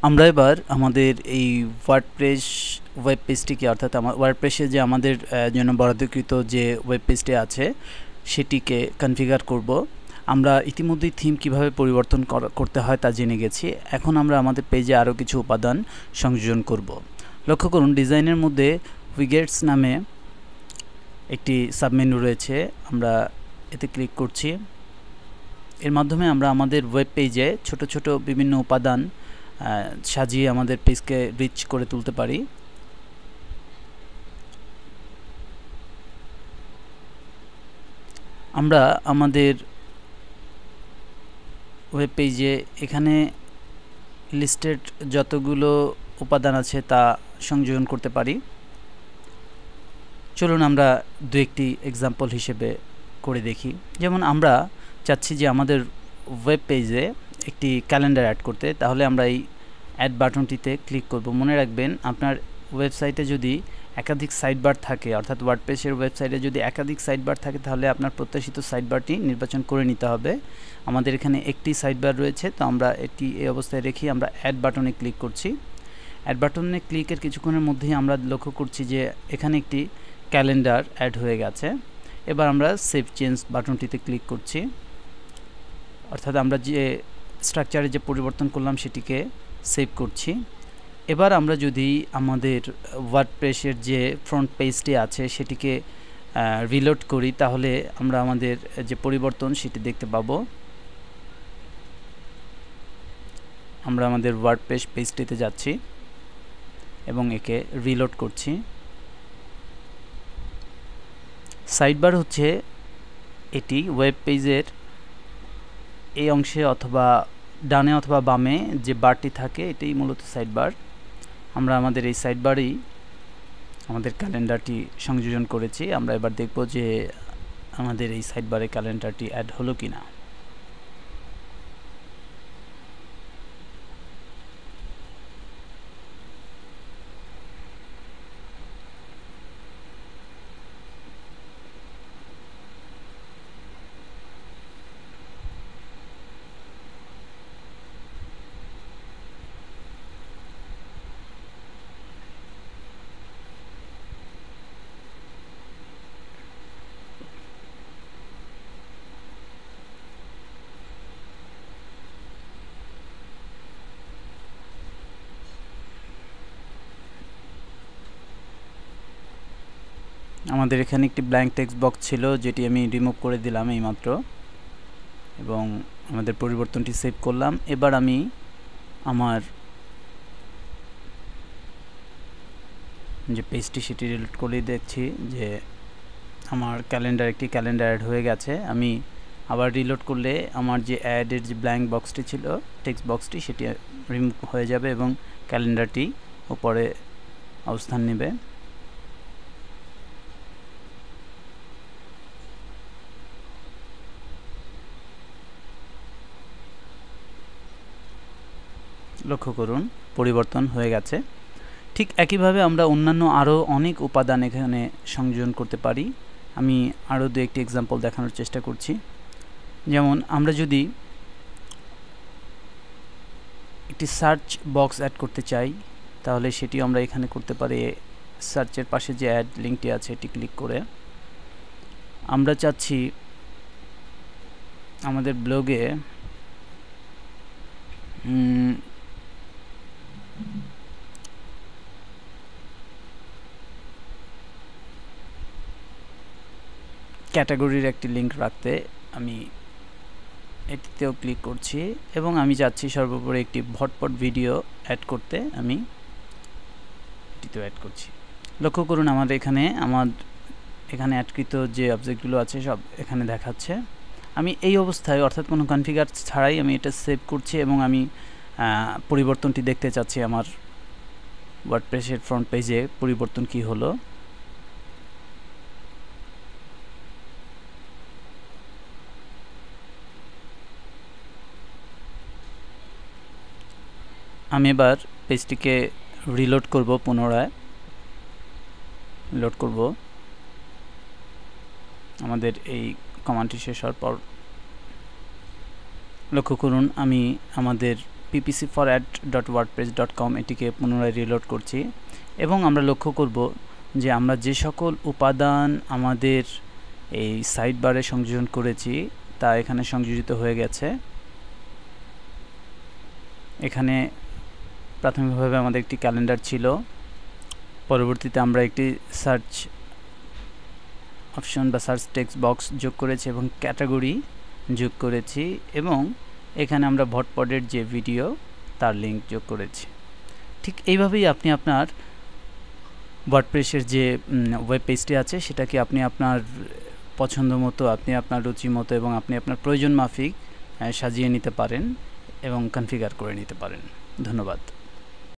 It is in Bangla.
আমরা এবার আমাদের এই ওয়ার্ডপ্রেস ওয়েব পেজটিকে অর্থাৎ ওয়ার্ডপ্রেসে যে আমাদের জন্য বরাদ্দকৃত যে ওয়েব পেজটি আছে সেটিকে কনফিগার করব। আমরা ইতিমধ্যেই থিম কিভাবে পরিবর্তন করতে হয় তা জেনে গেছি। এখন আমরা আমাদের পেজে আরও কিছু উপাদান সংযোজন করব। লক্ষ্য করুন, ডিজাইনের মধ্যে উইগেটস নামে একটি সাবমেনু রয়েছে। আমরা এতে ক্লিক করছি। এর মাধ্যমে আমরা আমাদের ওয়েব পেজে ছোট ছোট বিভিন্ন উপাদান সাজিয়ে আমাদের পেজকে রিচ করে তুলতে পারি। আমরা আমাদের ওয়েব পেজে এখানে লিস্টেড যতগুলো উপাদান আছে তা সংযোজন করতে পারি। চলুন আমরা দু একটি এক্সাম্পল হিসেবে করে দেখি। যেমন আমরা চাচ্ছি যে আমাদের ওয়েব পেজে একটি ক্যালেন্ডার অ্যাড করতে, তাহলে আমরা এই অ্যাড বাটনটিতে ক্লিক করব। মনে রাখবেন, আপনার ওয়েবসাইটে যদি একাধিক সাইডবার থাকে, অর্থাৎ ওয়ার্ডপ্রেসের ওয়েবসাইটে যদি একাধিক সাইডবার থাকে, তাহলে আপনার প্রত্যাশিত সাইডবারটি নির্বাচন করে নিতে হবে। আমাদের এখানে একটি সাইডবার রয়েছে, তো আমরা এটি এই অবস্থায় রেখে আমরা অ্যাড বাটনে ক্লিক করছি। অ্যাড বাটনে ক্লিকের কিছুক্ষণের মধ্যেই আমরা লক্ষ্য করছি যে এখানে একটি ক্যালেন্ডার অ্যাড হয়ে গেছে। এবার আমরা সেভ চেঞ্জ বাটনটিতে ক্লিক করছি, অর্থাৎ আমরা যে স্ট্রাকচারে যে পরিবর্তন করলাম সেটিকে সেভ করছি। এবার আমরা যদি আমাদের ওয়ার্ডপ্রেসের যে ফ্রন্ট পেজটি আছে সেটিকে রিলোড করি, তাহলে আমরা আমাদের যে পরিবর্তন সেটি দেখতে পাবো। আমরা আমাদের ওয়ার্ডপ্রেস পেজটিতে যাচ্ছি এবং একে রিলোড করছি। সাইডবার হচ্ছে এটি ওয়েব পেজের এই অংশে অথবা ডানে অথবা বামে যে বারটি থাকে, এটাই মূলত সাইডবার। আমরা আমাদের এই সাইডবারেই আমাদের ক্যালেন্ডারটি সংযোজন করেছি। আমরা এবার দেখব যে আমাদের এই সাইডবারে ক্যালেন্ডারটি অ্যাড হলো কিনা। আমাদের এখানে একটি ব্ল্যাঙ্ক টেক্সট বক্স ছিল, যেটি আমি রিমুভ করে দিলাম এইমাত্র, এবং আমাদের পরিবর্তনটি সেভ করলাম। এবার আমি আমার যে পেজটি সেটি রিলোড করে দেখছি যে আমার একটি ক্যালেন্ডার অ্যাড হয়ে গেছে। আমি আবার রিলোড করলে আমার যে অ্যাডের যে ব্ল্যাঙ্ক বক্সটি ছিল, টেক্সট বক্সটি, সেটি রিমুভ হয়ে যাবে এবং ক্যালেন্ডারটি উপরে অবস্থান নেবে। লক্ষ্য করুন, পরিবর্তন হয়ে গেছে। ঠিক একইভাবে আমরা অন্যান্য আরও অনেক উপাদান এখানে সংযোজন করতে পারি। আমি আরও দু একটি এক্সাম্পল দেখানোর চেষ্টা করছি। যেমন আমরা যদি একটি সার্চ বক্স অ্যাড করতে চাই, তাহলে সেটিও আমরা এখানে করতে পারি। সার্চের পাশে যে অ্যাড লিঙ্কটি আছে এটি ক্লিক করে আমরা চাচ্ছি আমাদের ব্লগে ক্যাটাগরির একটি লিঙ্ক রাখতে। আমি এটিতেও ক্লিক করছি এবং আমি যাচ্ছি সর্বোপরি একটি ভটপট ভিডিও অ্যাড করতে। আমি এটিতেও অ্যাড করছি। লক্ষ্য করুন, আমার এখানে অ্যাডকৃত যে অবজেক্টগুলো আছে সব এখানে দেখাচ্ছে। আমি এই অবস্থায়, অর্থাৎ কোনো কনফিগার ছাড়াই আমি এটা সেভ করছি এবং আমি পরিবর্তনটি দেখতে চাচ্ছি আমার ওয়ার্ডপ্রেসের ফ্রন্ট পেজে পরিবর্তন কি হলো। আমি এবার পেজটিকে রিলোড করব, পুনরায় লোড করব। আমাদের এই কমান্ডটি শেষ হওয়ার পর লক্ষ্য করুন, আমি আমাদের ppc4ad.wordpress.com এটিকে পুনরায় রিলোড করছি এবং আমরা লক্ষ্য করব যে আমরা যে সকল উপাদান আমাদের এই সাইড বারে সংযোজন করেছি তা এখানে সংযোজিত হয়ে গেছে। এখানে প্রাথমিকভাবে আমাদের একটি ক্যালেন্ডার ছিল, পরবর্তীতে আমরা একটি সার্চ অপশন বা সার্চ টেক্সট বক্স যোগ করেছি এবং ক্যাটাগরি যোগ করেছি এবং এখানে আমরা ভটপডের যে ভিডিও তার লিঙ্ক যোগ করেছি। ঠিক এইভাবেই আপনি আপনার ওয়ার্ডপ্রেসের যে ওয়েব পেজটি আছে সেটাকে আপনি আপনার পছন্দ মতো, আপনি আপনার রুচি মতো এবং আপনি আপনার প্রয়োজন মাফিক সাজিয়ে নিতে পারেন এবং কনফিগার করে নিতে পারেন। ধন্যবাদ।